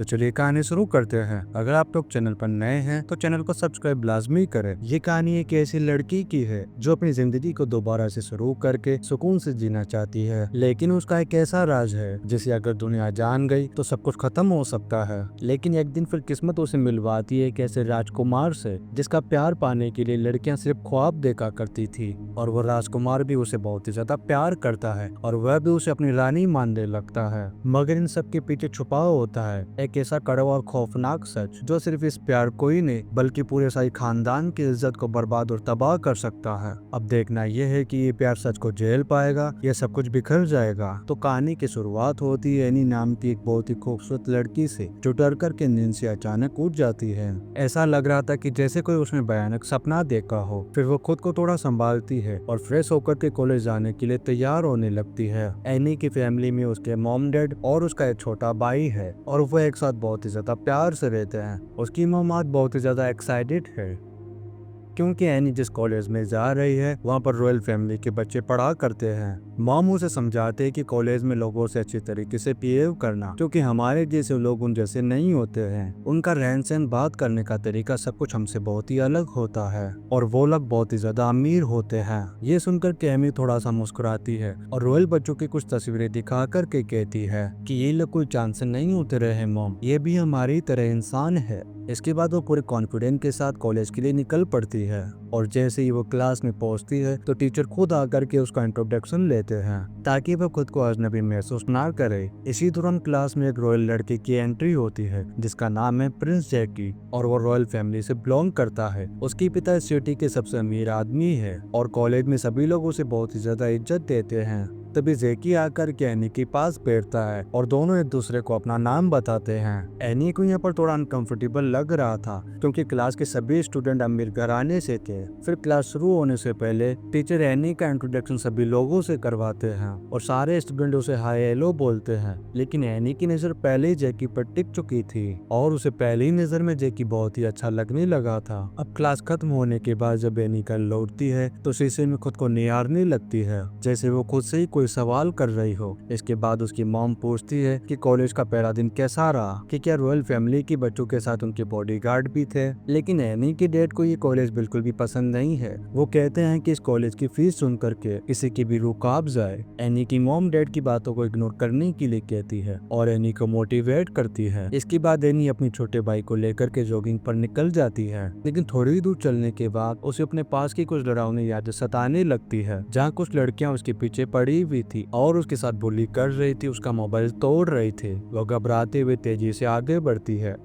तो चलिए कहानी शुरू करते हैं। अगर आप लोग चैनल पर नए हैं तो चैनल को सब्सक्राइब लाजमी करें। ये कहानी एक ऐसी लड़की की है जो अपनी जिंदगी को दोबारा से शुरू करके सुकून से जीना चाहती है, लेकिन उसका एक ऐसा राज है जिसे अगर दुनिया जान गई तो सब कुछ खत्म हो सकता है। लेकिन एक दिन फिर किस्मत उसे मिलवाती है एक ऐसे राजकुमार से जिसका प्यार पाने के लिए लड़कियां सिर्फ ख्वाब देखा करती थी, और वो राजकुमार भी उसे बहुत ही ज्यादा प्यार करता है और वह भी उसे अपनी रानी मानने लगता है। मगर इन सब के पीछे छुपा होता है एक ऐसा कड़वा और खौफनाक सच जो सिर्फ इस प्यार को ही नहीं बल्कि पूरे सारी खानदान की इज्जत को बर्बाद और तबाह कर सकता है। अब देखना यह है कि ये प्यार सच को झेल पाएगा या सब कुछ बिखर जाएगा। तो कहानी की शुरुआत होती है एनी नाम की एक बहुत ही खूबसूरत लड़की से जो डर कर के नींद से अचानक उठ जाती है। ऐसा लग रहा था कि जैसे कोई उसने भयानक सपना देखा हो। फिर वो खुद को थोड़ा संभालती है और फ्रेश होकर के कॉलेज जाने के लिए तैयार होने लगती है। एनी की फैमिली में उसके मॉम डैड और उसका एक छोटा भाई है और वो एक साथ बहुत ही ज्यादा प्यार से रहते हैं। उसकी मॉम आज बहुत ही ज्यादा एक्साइटेड है क्योंकि एनी जिस कॉलेज में जा रही है वहाँ पर रॉयल फैमिली के बच्चे पढ़ा करते हैं। मॉम उसे समझाते हैं कि कॉलेज में लोगों से अच्छी तरीके से बिहेव करना, क्योंकि हमारे जैसे लोग उन जैसे नहीं होते हैं। उनका रहन सहन, बात करने का तरीका, सब कुछ हमसे बहुत ही अलग होता है और वो लोग बहुत ही ज्यादा अमीर होते हैं। ये सुनकर के एमी थोड़ा सा मुस्कुराती है और रॉयल बच्चों की कुछ तस्वीरें दिखा करके कहती है कि ये लोग कोई चांद से नहीं उतरे हैं मॉम, ये भी हमारी तरह इंसान है। इसके बाद वो पूरे कॉन्फिडेंस के साथ कॉलेज के लिए निकल पड़ती है और जैसे ही वो क्लास में पहुंचती है तो टीचर खुद आकर के उसका इंट्रोडक्शन लेते हैं ताकि वो खुद को अजनबी महसूस ना करे। इसी दौरान क्लास में एक रॉयल लड़की की एंट्री होती है जिसका नाम है प्रिंस जैकी और वो रॉयल फैमिली से बिलोंग करता है। उसके पिता इस सिटी के सबसे अमीर आदमी है और कॉलेज में सभी लोग उसे बहुत ही ज्यादा इज्जत देते हैं। तभी जैकी आकर के एनी के पास बैठता है और दोनों एक दूसरे को अपना नाम बताते हैं। एनी को यहाँ पर थोड़ा अनकंफर्टेबल लग रहा था क्योंकि क्लास के सभी स्टूडेंट अमीर घराने से थे। फिर क्लास शुरू होने से पहले टीचर एनी का इंट्रोडक्शन सभी लोगों से करवाते हैं और सारे स्टूडेंट उसे हाय हेलो बोलते हैं। लेकिन एनी की नजर पहले ही जैकी पर टिक चुकी थी और उसे पहली ही नजर में जैकी बहुत ही अच्छा लगने लगा था। अब क्लास खत्म होने के बाद जब एनी कल लौटती है तो शीशे में खुद को निहारने लगती है जैसे वो खुद से ही कोई सवाल कर रही हो। इसके बाद उसकी मॉम पूछती है कि कॉलेज का पहला दिन कैसा रहा, कि क्या रॉयल फैमिली के बच्चों के साथ उनके बॉडीगार्ड भी थे। लेकिन एनी के डैड को ये कॉलेज बिल्कुल भी पसंद नहीं है। वो कहते हैं कि इस कॉलेज की फीस सुन करके किसी की भी रूह कांप जाए। एनी की मॉम डैड की बातों को इग्नोर करने के लिए कहती है और एनी को मोटिवेट करती है। इसके बाद एनी अपनी छोटे भाई को लेकर के जॉगिंग पर निकल जाती है, लेकिन थोड़ी दूर चलने के बाद उसे अपने पास की कुछ डरावनी यादें सताने लगती है जहाँ कुछ लड़कियां उसके पीछे पड़ी हुई थी और उसके साथ बुली कर रही थी, उसका मोबाइल तोड़ रही थी। वो घबराते हुए तेजी से आगे बढ़ती है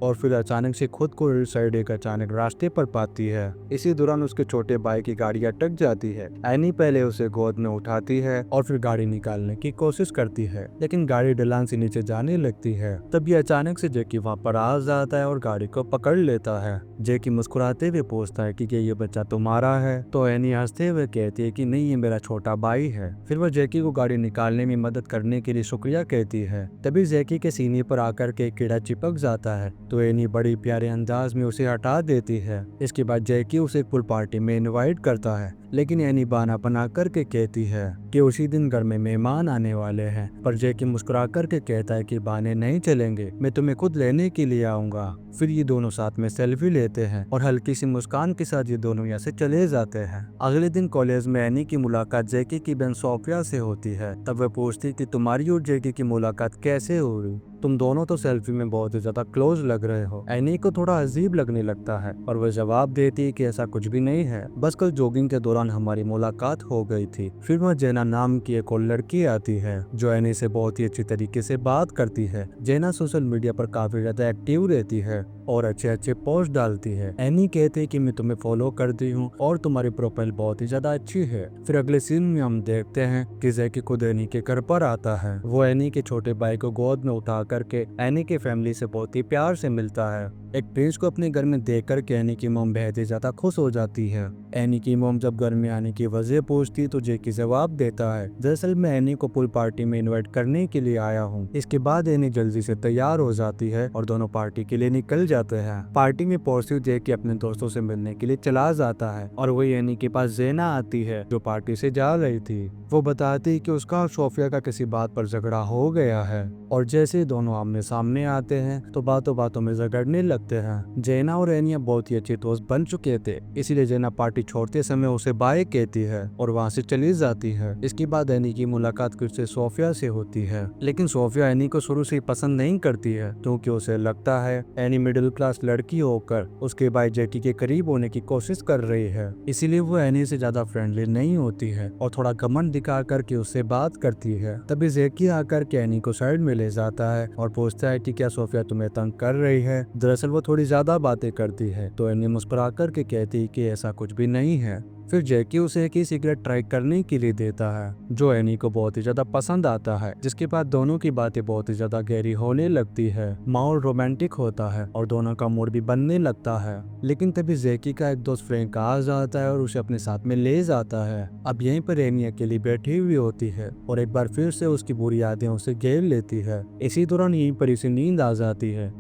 और फिर अचानक से खुद को इस साइड एक अचानक रास्ते पर पाती है। इसी दौरान उसके छोटे भाई की गाड़ी अटक जाती है। एनी पहले उसे गोद में उठाती है और फिर गाड़ी निकालने की कोशिश करती है, लेकिन गाड़ी ढलान से नीचे जाने लगती है। तभी अचानक से जैकी वहाँ पर आ जाता है और गाड़ी को पकड़ लेता है। जैकी मुस्कुराते हुए पूछता है कि क्या ये बच्चा तुम्हारा है, तो एनी हंसते हुए कहती है कि नहीं, ये मेरा छोटा भाई है। फिर वो जैकी को गाड़ी निकालने में मदद करने के लिए शुक्रिया कहती है। तभी जैकी के सीने पर आकर के कीड़ा चिपक जाता है तो एनी बड़ी प्यारे अंदाज में उसे हटा देती है। इसके बाद जैकी उसे पूल पार्टी में इनवाइट करता है, लेकिन एनी बहाना बना करके कहती है कि उसी दिन घर में मेहमान आने वाले हैं। पर जैकी मुस्कुरा करके कहता है कि बहाने नहीं चलेंगे, मैं तुम्हें खुद लेने के लिए आऊंगा। फिर ये दोनों साथ में सेल्फी लेते हैं और हल्की सी मुस्कान के साथ ये दोनों यहाँ से चले जाते हैं। अगले दिन कॉलेज में एनी की मुलाकात जैकी की बहन सोफिया से होती है। तब वह पूछती कि तुम्हारी और जैकी की मुलाकात कैसे हुई, तुम दोनों तो सेल्फी में बहुत ही ज्यादा क्लोज लग रहे हो। एनी को थोड़ा अजीब लगने लगता है और वह जवाब देती है कि ऐसा कुछ भी नहीं है, बस कल जॉगिंग के दौरान हमारी मुलाकात हो गई थी। फिर वह जेना नाम की एक और लड़की आती है जो एनी से बहुत ही अच्छी तरीके से बात करती है। जेना सोशल मीडिया पर काफी ज्यादा एक्टिव रहती है और अच्छे अच्छे पोस्ट डालती है। एनी कहते हैं कि मैं तुम्हें फॉलो करती हूँ और तुम्हारी प्रोफाइल बहुत ही ज्यादा अच्छी है। फिर अगले सीन में हम देखते हैं कि जैकी खुद एनी के घर पर आता है। वो एनी के छोटे भाई को गोद में उठा करके एनी के फैमिली से बहुत ही प्यार से मिलता है एक प्रिंस को अपने घर में देखकर के एनी की मॉम बेहद ही ज्यादा खुश हो जाती है। एनी की मॉम जब घर में आने की वजह पूछती तो जैकी जवाब देता है, दरअसल मैं एनी को पूल पार्टी में इनवाइट करने के लिए आया हूँ। इसके बाद एनी जल्दी से तैयार हो जाती है और दोनों पार्टी के लिए निकल जाते हैं। पार्टी में पहुंचते जैकी अपने दोस्तों से मिलने के लिए चला जाता है और वही एनी के पास जेना आती है जो पार्टी से जा रही थी। वो बताती कि उसका और सोफिया का किसी बात पर झगड़ा हो गया है और जैसे दोनों आमने सामने आते हैं तो बातों बातों में झगड़ने लगते हैं। जेना और एनिया बहुत ही अच्छे दोस्त बन चुके थे, इसीलिए जेना पार्टी छोड़ते समय उसे बाय कहती है और वहाँ से चली जाती है। इसके बाद एनी की मुलाकात फिर से सोफिया से होती है, लेकिन सोफिया एनी को शुरू से ही पसंद नहीं करती है क्योंकि उसे लगता है एनी मिडिल क्लास लड़की होकर उसके भाई जैकी के करीब होने की कोशिश कर रही है, इसीलिए वो एनी से ज्यादा फ्रेंडली नहीं होती है और थोड़ा घमंड दिखा करके उससे बात करती है। तभी जैकी आकर के एनी को साइड में ले जाता है और पूछता है कि क्या सोफिया तुम्हें तंग कर रही है। दरअसल वो थोड़ी ज्यादा बातें करती है तो एनी मुस्कुरा करके कहती है कि ऐसा कुछ भी नहीं है। फिर जैकी उसे एक ही सिगरेट ट्राई करने के लिए देता है जो एनी को बहुत ही ज्यादा पसंद आता है, जिसके बाद दोनों की बातें बहुत ही ज्यादा गहरी होने लगती है। माहौल रोमांटिक होता है और दोनों का मूड भी बनने लगता है। लेकिन तभी जैकी का एक दोस्त फ्रैंक आ जाता है और उसे अपने साथ में ले जाता है। अब यहीं पर एनी अकेली बैठी हुई होती है और एक बार फिर से उसकी बुरी यादें उसे घेर लेती है। इसी दौरान यहीं पर इसे नींद आ जाती है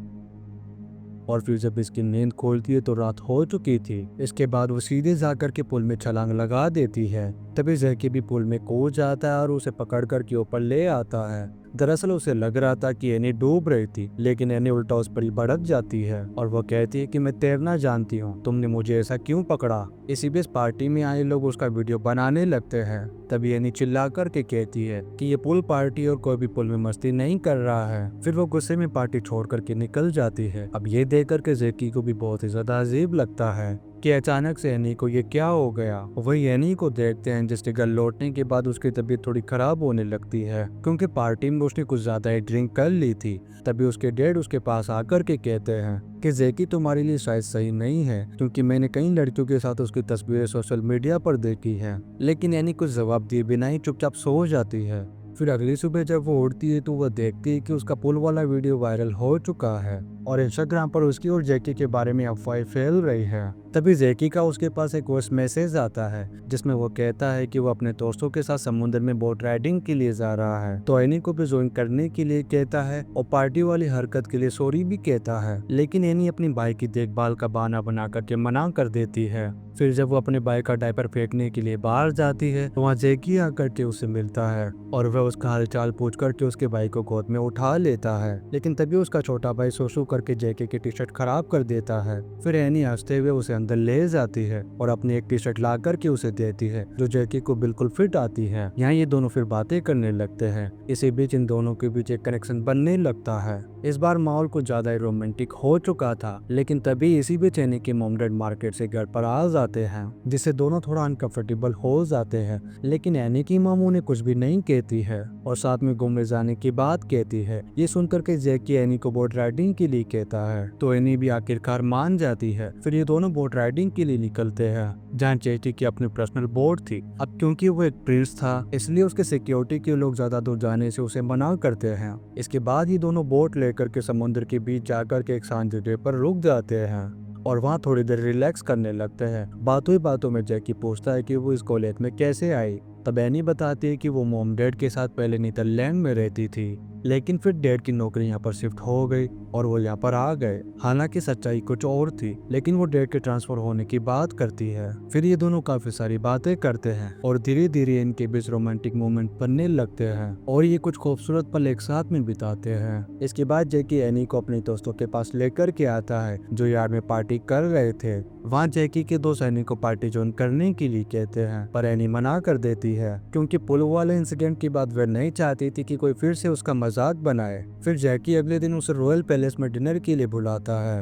और फिर जब इसकी नींद खोलती है तो रात हो चुकी थी। इसके बाद वो सीधे जाकर के पुल में छलांग लगा देती है। तभी जैकी भी पुल में कूद जाता है और उसे पकड़ कर के ऊपर ले आता है। दरअसल उसे लग रहा था कि एनी डूब रही थी, लेकिन एनी उल्टा उस पर ही भड़क जाती है और वो कहती है कि मैं तैरना जानती हूँ, तुमने मुझे ऐसा क्यों पकड़ा। इसी बीच पार्टी में आए लोग उसका वीडियो बनाने लगते हैं। तभी एनी चिल्ला कर के कहती है कि ये पुल पार्टी और कोई भी पुल में मस्ती नहीं कर रहा है। फिर वो गुस्से में पार्टी छोड़ करके निकल जाती है। अब ये देख कर के जैकी को भी बहुत ही ज्यादा अजीब लगता है कि अचानक से एनी को ये क्या हो गया। वही एनी को देखते हैं जिसके घर लौटने के बाद उसकी तबीयत थोड़ी खराब होने लगती है क्योंकि पार्टी में उसने कुछ ज्यादा ही ड्रिंक कर ली थी। तभी उसके डैड उसके पास आकर के कहते हैं कि जैकी तुम्हारे लिए शायद सही नहीं है, क्योंकि मैंने कई लड़कियों के साथ उसकी तस्वीरें सोशल मीडिया पर देखी है। लेकिन एनी कुछ जवाब दिए बिना ही चुपचाप सो जाती है। फिर अगली सुबह जब वो उठती है तो वह देखती है कि उसका पुल वाला वीडियो वायरल हो चुका है और इंस्टाग्राम पर उसकी और जैकी के बारे में अफवाहें फैल रही है। तभी जैकी का उसके पास एक वॉइस मैसेज आता है जिसमें वो कहता है कि वो अपने दोस्तों के साथ समुद्र में बोट राइडिंग के लिए जा रहा है। तो एनी को भी ज्वाइन करने के लिए कहता है और पार्टी वाली हरकत के लिए सॉरी भी कहता है, लेकिन एनी अपनी भाई की देखभाल का बहाना बना करके मना कर देती है। फिर जब वो अपने भाई का डायपर फेंकने के लिए बाहर जाती है तो वहाँ जैकी आकर के उससे मिलता है और वह उसका हालचाल पूछ करके उसके भाई को गोद में उठा लेता है। लेकिन तभी उसका छोटा भाई सोसू करके जैकी की टी शर्ट खराब कर देता है। फिर एनी हंसते हुए उसे अंदर ले जाती है और अपनी एक टी शर्ट ला करके उसे देती है जो जैकी को बिल्कुल फिट आती है। यहाँ ये दोनों फिर बातें करने लगते हैं। इसी बीच इन दोनों के बीच एक कनेक्शन बनने लगता है। इस बार माहौल कुछ ज्यादा ही रोमांटिक हो चुका था, लेकिन तभी इसी बीच एनी की मॉम डैड मार्केट से घर पर आ जाते हैं जिससे दोनों थोड़ा अनकंफर्टेबल हो जाते हैं। लेकिन एनी की मॉम उन्हें कुछ भी नहीं कहती है और साथ में घूमने जाने की बात कहती है। ये सुनकर के जैकी एनी को बोट राइडिंग के लिए कहता है तो एनी भी आखिरकार मान जाती है। फिर ये दोनों बोट राइडिंग के लिए निकलते हैं जहाँ जैकी की अपनी पर्सनल बोट थी। अब क्योंकि वो एक प्रिंस था इसलिए उसके सिक्योरिटी के लोग ज्यादा दूर जाने से उसे मना करते हैं। इसके बाद ही दोनों बोट लेकर के समुद्र के बीच जाकर के एक शांत जगह पर रुक जाते हैं और वहाँ थोड़ी देर रिलैक्स करने लगते हैं। बातों ही बातों में जैकी पूछता है कि वो इस कॉलेज में कैसे आई। तब एनी बताती है कि वो मॉम डैड के साथ पहले नीदरलैंड में रहती थी, लेकिन फिर डैड की नौकरी यहाँ पर शिफ्ट हो गई और वो यहाँ पर आ गए। हालांकि सच्चाई कुछ और थी, लेकिन वो डैड के ट्रांसफर होने की बात करती है। फिर ये दोनों काफी सारी बातें करते हैं और धीरे धीरे इनके बीच रोमांटिक मोमेंट बनने लगते हैं और ये कुछ खूबसूरत पल एक साथ में बिताते हैं। इसके बाद जैकी एनी को अपने दोस्तों के पास लेकर के आता है जो यार्ड में पार्टी कर रहे थे। वहाँ जैकी के दोस्त एनी को पार्टी ज्वाइन करने के लिए कहते हैं पर एनी मना कर देती है क्योंकि पुल वाले इंसिडेंट के बाद वह नहीं चाहती थी कि कोई फिर से उसका मजाक बनाए। फिर जैकी अगले दिन उसे रॉयल पैलेस में डिनर के लिए बुलाता है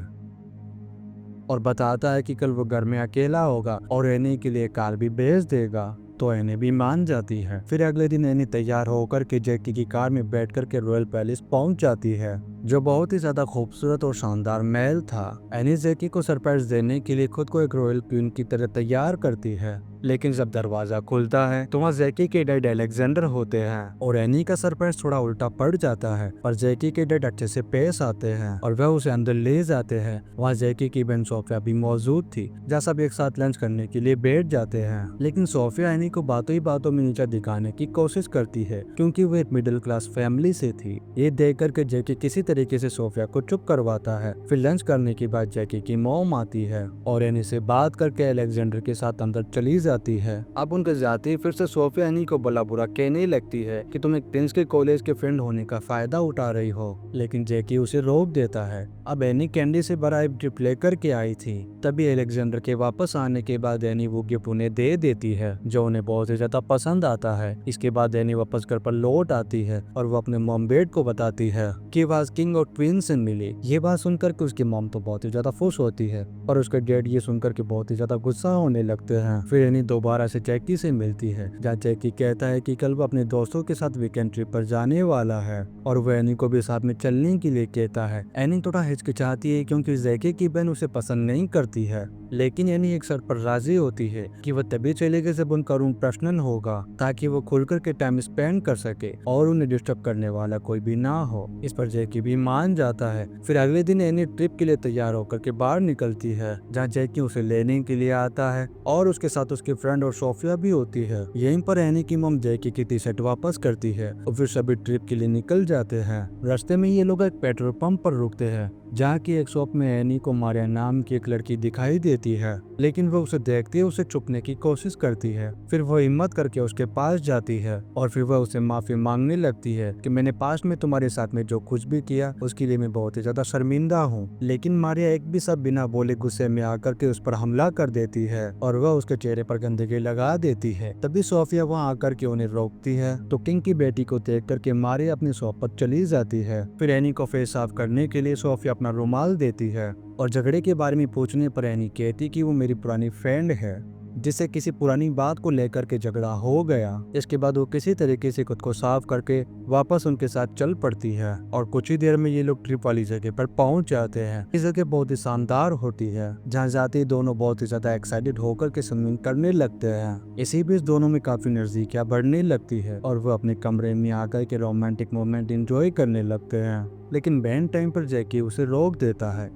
और बताता है कि कल वो घर में अकेला होगा और एनी के लिए कार भी भेज देगा। तो एनी भी मान जाती है। फिर अगले दिन एनी तैयार होकर के जैकी की कार में बैठ कर के रॉयल पैलेस पहुंच जाती है। जो बहुत ही ज्यादा खूबसूरत और शानदार महल था। एनी जैकी को सरप्राइज देने के लिए खुद को एक रॉयल क्वीन की तरह तैयार करती है, लेकिन जब दरवाजा खुलता है तो वहाँ जैकी के डैड अलेक्जेंडर होते हैं और एनी का सरप्राइज थोड़ा उल्टा पड़ जाता है। पर जैकी के डैड अच्छे से पेश आते हैं और वह उसे अंदर ले जाते हैं। वहाँ जैकी की बहन सोफिया भी मौजूद थी, जहाँ सब एक साथ लंच करने के लिए बैठ जाते हैं। लेकिन सोफिया एनी को बातों ही बातों में नीचा दिखाने की कोशिश करती है, क्योंकि वो एक मिडिल क्लास फैमिली से थी। ये देख कर के जैकी किसी तरीके से सोफिया को चुप करवाता है। फिर लंच करने के बाद जैकी की मॉम आती है और एनी से बात करके अलेक्जेंडर के साथ अंदर चली जाती है। अब उनके जाते ही फिर से सोफिया एनी को भला बुरा कहने लगती है कि तुम एक प्रिंस के कॉलेज के फ्रेंड होने का फायदा उठा रही हो, लेकिन जैकी उसे रोक देता है। अब एनी कैंडी से भरा एक गिफ्ट लेकर के आई थी। तभी अलेक्जेंडर के वापस आने के बाद एनी वो गिफ्ट उन्हें दे देती है, जो उन्हें बहुत ही ज्यादा पसंद आता है। इसके बाद एनी वापस घर पर लौट आती है और वो अपने मॉम बेड को बताती है कि वह किंग और क्वीन से मिली। ये बात सुनकर के उसकी मॉम तो बहुत ही ज्यादा खुश होती है, और उसके डैड ये सुनकर के बहुत ही ज्यादा गुस्सा होने लगते हैं। फिर एनी दोबारा से जैकी से मिलती है, जहाँ जैकी कहता है कि कल वो अपने दोस्तों के साथ वीकेंड ट्रिप पर जाने वाला है और वो एनी को भी साथ में चलने के लिए कहता है। एनी थोड़ा हिचकिचाती है क्योंकि जैकी की बहन उसे पसंद नहीं करती है, लेकिन एनी एक शर्त पर राजी होती है कि वह तभी चलेगी जब उनका रूम पर्सनल होगा, ताकि वो खुलकर के टाइम स्पेंड कर सके और उन्हें डिस्टर्ब करने वाला कोई भी ना हो। इस पर जैकी भी मान जाता है। फिर अगले दिन एनी ट्रिप के लिए तैयार होकर के बाहर निकलती है, जहाँ जैकी उसे लेने के लिए आता है और उसके साथ उसकी फ्रेंड और सोफिया भी होती है। यहीं पर एनी की मॉम जैकी की टी शर्ट वापस करती है और फिर सभी ट्रिप के लिए निकल जाते हैं। रास्ते में ये लोग एक पेट्रोल पंप पर रुकते हैं, जहाँ की एक शॉप में एनी को मारिया नाम की एक लड़की दिखाई देती है, लेकिन वो उसे देखते ही उसे छुपने की कोशिश करती है। फिर वो हिम्मत करके उसके पास जाती है और फिर वह उसे माफी मांगने लगती है कि मैंने पास्ट में तुम्हारे साथ में जो कुछ भी किया उसके लिए मैं बहुत ही ज्यादा शर्मिंदा हूँ। लेकिन मारिया एक भी सब बिना बोले गुस्से में आकर के उस पर हमला कर देती है और वह उसके चेहरे पर गंदगी लगा देती है। तभी सोफिया वहाँ आकर के उन्हें रोकती है, तो किंग की बेटी को देख करके मारिया अपनी शॉप पर चली जाती है। फिर एनी को फेस साफ करने के लिए सोफिया अपना रुमाल देती है और झगड़े के बारे में पूछने पर एनी कहती कि वो मेरी पुरानी फ्रेंड है, जिससे किसी पुरानी बात को लेकर के झगड़ा हो गया। इसके बाद वो किसी तरीके से खुद को साफ करके वापस उनके साथ चल पड़ती है और कुछ ही देर में ये लोग ट्रिप वाली जगह पर पहुंच जाते हैं। इस जगह बहुत ही शानदार होती है, जहाँ जाते ही दोनों बहुत ही ज्यादा एक्साइटेड होकर के स्विमिंग करने लगते हैं। इसी बीच दोनों में काफी नजदीकियां बढ़ने लगती है और वो अपने कमरे में आकर के रोमांटिक मोमेंट एंजॉय करने लगते हैं। लेकिन बैंड टाइम पर जैकी उसे रोक देता है,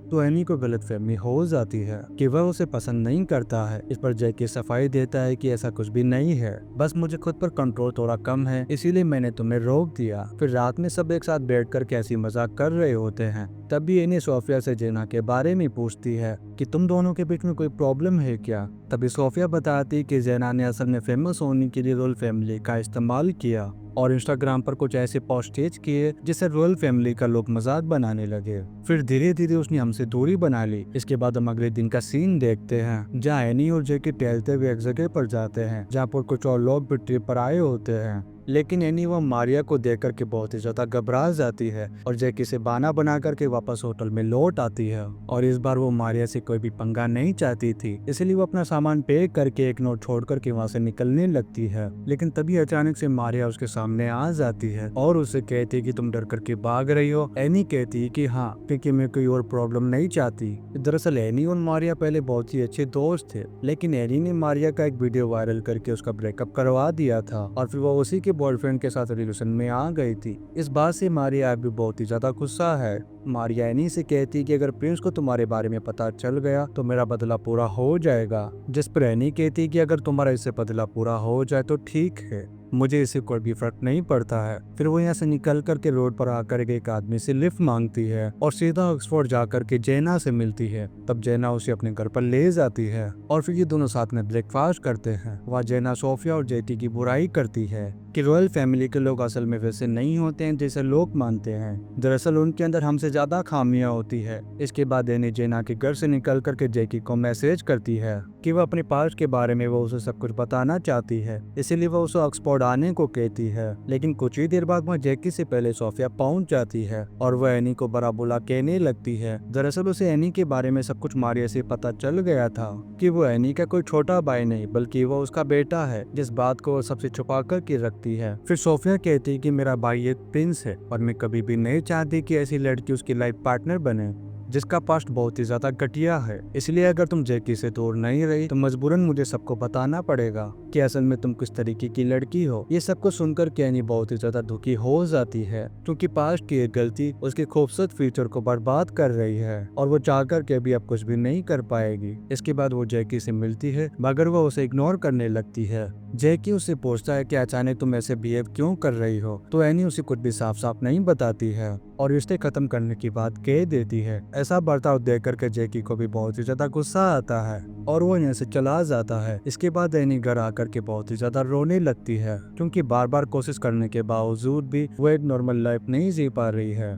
तो एनी को गलतफहमी हो जाती है कि वह उसे पसंद नहीं करता है। इस पर जैकी सफाई देता है कि ऐसा कुछ भी नहीं है, बस मुझे खुद पर कंट्रोल थोड़ा कम है, इसीलिए मैंने तुम्हें रोक दिया। फिर रात में सब एक साथ बैठकर कैसी मजाक कर रहे होते हैं। तभी एनी सोफिया से जेना के बारे में पूछती है कि तुम दोनों के बीच में कोई प्रॉब्लम है क्या। तभी सोफिया बताती कि जेना ने असल में फेमस होने के लिए रॉयल फैमिली का इस्तेमाल किया और इंस्टाग्राम पर कुछ ऐसे पोस्टेज किए जिससे रॉयल फैमिली का लोग मजाक बनाने लगे। फिर धीरे धीरे उसने हमसे दूरी बना ली। इसके बाद हम अगले दिन का सीन देखते हैं, जहाँ एनी और जैकी टहलते हुए एक जगह पर जाते हैं, जहाँ पर कुछ और लोग भी ट्रिप पर आए होते हैं। लेकिन एनी वह मारिया को देख करके बहुत ही ज्यादा घबरा जाती है और जैकी से बहाना बना करके वापस होटल में लौट आती है। और इस बार वो मारिया से कोई भी पंगा नहीं चाहती थी, इसलिए वो अपना सामान पैक करके एक नोट छोड़ करके वहाँ से निकलने लगती है। लेकिन तभी अचानक से मारिया उसके सामने आ जाती है और उसे कहती है कि तुम डर करके भाग रही हो। एनी कहती है कि हाँ, क्योंकि मैं कोई और प्रॉब्लम नहीं चाहती। दरअसल एनी और मारिया पहले बहुत ही अच्छे दोस्त थे, लेकिन एनी ने मारिया का एक वीडियो वायरल करके उसका ब्रेकअप करवा दिया था और फिर वो उसी के बॉयफ्रेंड के साथ रिलेशन में आ गई थी। इस बात से मारिया भी बहुत ही ज्यादा गुस्सा है। मारिया एनी से कहती कि अगर प्रिंस को तुम्हारे बारे में पता चल गया तो मेरा बदला पूरा हो जाएगा। जिस पर एनी कहती कि अगर तुम्हारा इससे बदला पूरा हो जाए तो ठीक है, मुझे इससे कोई भी फर्क नहीं पड़ता है। फिर वो यहाँ से निकल करके रोड पर आकर एक आदमी से लिफ्ट मांगती है और सीधा ऑक्सफोर्ड जाकर के जेना से मिलती है। तब जेना उसे अपने घर पर ले जाती है और फिर ये दोनों साथ में ब्रेकफास्ट करते हैं। वहाँ जेना सोफिया और जैकी की बुराई करती है कि रॉयल फैमिली के लोग असल में वैसे नहीं होते हैं जैसे लोग मानते हैं। दरअसल उनके अंदर हमसे ज्यादा खामियां होती है। इसके बाद एनी जेना के घर से निकल करके जैकी को मैसेज करती है कि वह अपने पास्ट के बारे में वो उसे सब कुछ बताना चाहती है, इसीलिए वो उसे ऑक्सफोर्ड आने को कहती है। लेकिन कुछ ही देर बाद वह जैकी से पहले सोफिया पहुंच जाती है और वह एनी को बड़ा बुला कहने लगती है। दरअसल उसे एनी के बारे में सब कुछ मारिया से पता चल गया था कि वो एनी का कोई छोटा भाई नहीं बल्कि वो उसका बेटा है, जिस बात को वो सबसे छुपा कर के रखती है। फिर सोफिया कहती है कि मेरा भाई एक प्रिंस है और मैं कभी भी नहीं चाहती कि ऐसी लड़की उसकी लाइफ पार्टनर बने जिसका पास्ट बहुत ही ज्यादा घटिया है। इसलिए अगर तुम जैकी से दूर नहीं रही तो मजबूरन मुझे सबको बताना पड़ेगा कि असल में तुम किस तरीके की लड़की हो। ये सब कुछ सुनकर एनी बहुत ही ज्यादा दुखी हो जाती है क्योंकि पास्ट की एक गलती उसके खूबसूरत फ्यूचर को बर्बाद कर रही है और वो चाहकर के भी अब कुछ भी नहीं कर पाएगी। इसके बाद वो जैकी से मिलती है मगर वो उसे इग्नोर करने लगती है। जैकी उससे पूछता है कि अचानक तुम ऐसे बिहेव क्यों कर रही हो, तो एनी उसे कुछ भी साफ साफ नहीं बताती है और रिश्ते खत्म करने की बात कह देती है। ऐसा बर्ताव देख करके जैकी को भी बहुत ही ज्यादा गुस्सा आता है और वो यहाँ से चला जाता है। इसके बाद एनी घर आकर के बहुत ही ज्यादा रोने लगती है क्योंकि बार बार कोशिश करने के बावजूद भी वो एक नॉर्मल लाइफ नहीं जी पा रही है।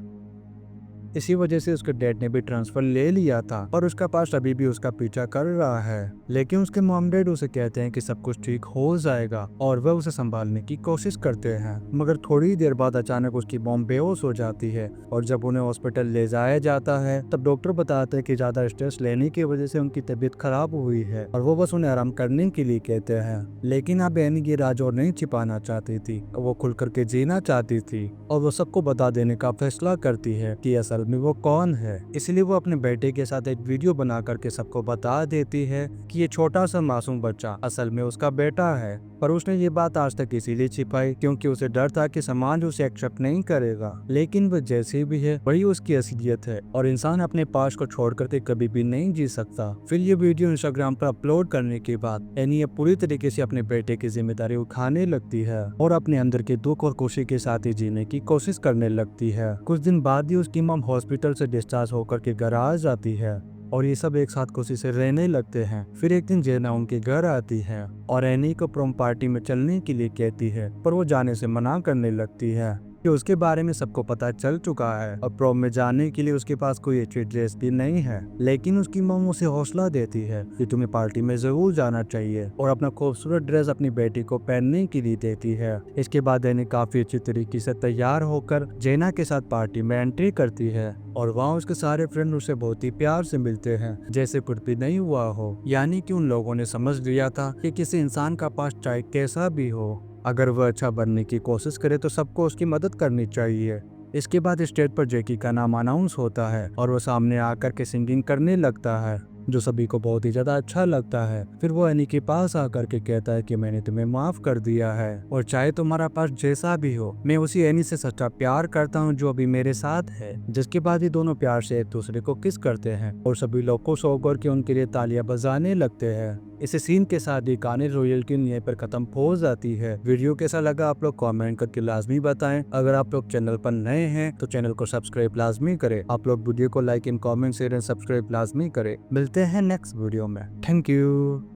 इसी वजह से उसके डैड ने भी ट्रांसफर ले लिया था और उसका पास्ट अभी भी उसका पीछा कर रहा है। लेकिन उसके मॉम डैड उसे कहते हैं कि सब कुछ ठीक हो जाएगा और वह उसे संभालने की कोशिश करते हैं। मगर थोड़ी देर बाद अचानक उसकी मॉम बेहोश हो जाती है और जब उन्हें हॉस्पिटल ले जाया जाता है तब डॉक्टर बताते हैं कि ज्यादा स्ट्रेस लेने की वजह से उनकी तबीयत खराब हुई है और वो बस उन्हें आराम करने के लिए कहते हैं। लेकिन अब एनी ये राज और नहीं छिपाना चाहती थी, वो खुल करके जीना चाहती थी और वो सबको बता देने का फैसला करती है कि असल में वो कौन है। इसलिए वो अपने बेटे के साथ एक वीडियो बना करके सबको बता देती है कि ये छोटा सा मासूम बच्चा असल में उसका बेटा है। पर उसने ये बात आज तक इसीलिए छिपाई क्योंकि उसे डर था कि समाज उसे एक्सेप्ट नहीं करेगा। लेकिन वो जैसे भी है वही उसकी असलियत है और इंसान अपने पास्ट को छोड़ करके कभी भी नहीं जी सकता। फिर ये वीडियो इंस्टाग्राम पर अपलोड करने के बाद एनी अब पूरी तरीके से अपने बेटे की जिम्मेदारी उठाने लगती है और अपने अंदर के दुख और खुशी के साथ ही जीने की कोशिश करने लगती है। कुछ दिन बाद ही उसकी मॉम हॉस्पिटल से डिस्चार्ज होकर के घर आ जाती है और ये सब एक साथ खुशी से रहने लगते हैं। फिर एक दिन जेना उनके घर आती है और एनी को प्रोम पार्टी में चलने के लिए कहती है पर वो जाने से मना करने लगती है कि उसके बारे में सबको पता चल चुका है और प्रोम में जाने के लिए उसके पास कोई अच्छी ड्रेस भी नहीं है। लेकिन उसकी मॉम उसे हौसला देती है कि तुम्हें पार्टी में जरूर जाना चाहिए और अपना खूबसूरत ड्रेस अपनी बेटी को पहनने के लिए देती है। इसके बाद एनी काफी अच्छी तरीके से तैयार होकर जेना के साथ पार्टी में एंट्री करती है और वहाँ उसके सारे फ्रेंड उसे बहुत ही प्यार से मिलते हैं जैसे कुछ भी नहीं हुआ हो। यानी कि उन लोगों ने समझ लिया था कि किसी इंसान का पास चाहे कैसा भी हो, अगर वह अच्छा बनने की कोशिश करे तो सबको उसकी मदद करनी चाहिए। इसके बाद स्टेज पर जैकी का नाम अनाउंस होता है और वो सामने आकर के सिंगिंग करने लगता है जो सभी को बहुत ही ज्यादा अच्छा लगता है। फिर वो एनी के पास आकर के कहता है कि मैंने तुम्हें माफ कर दिया है और चाहे तुम्हारा पास जैसा भी हो मैं उसी एनी से सच्चा प्यार करता हूँ जो अभी मेरे साथ है। जिसके बाद ही दोनों प्यार से एक दूसरे को किस करते हैं और सभी लोग खुश होकर के उनके लिए तालियां बजाने लगते हैं। इस सीन के साथ ही कहानी रॉयल की यहीं पर खत्म हो जाती है। वीडियो कैसा लगा आप लोग कमेंट करके लाजमी बताएं। अगर आप लोग चैनल पर नए हैं तो चैनल को सब्सक्राइब लाजमी करें। आप लोग वीडियो को like in comment share and subscribe लाजमी करें। मिलते हैं नेक्स्ट वीडियो में। Thank you.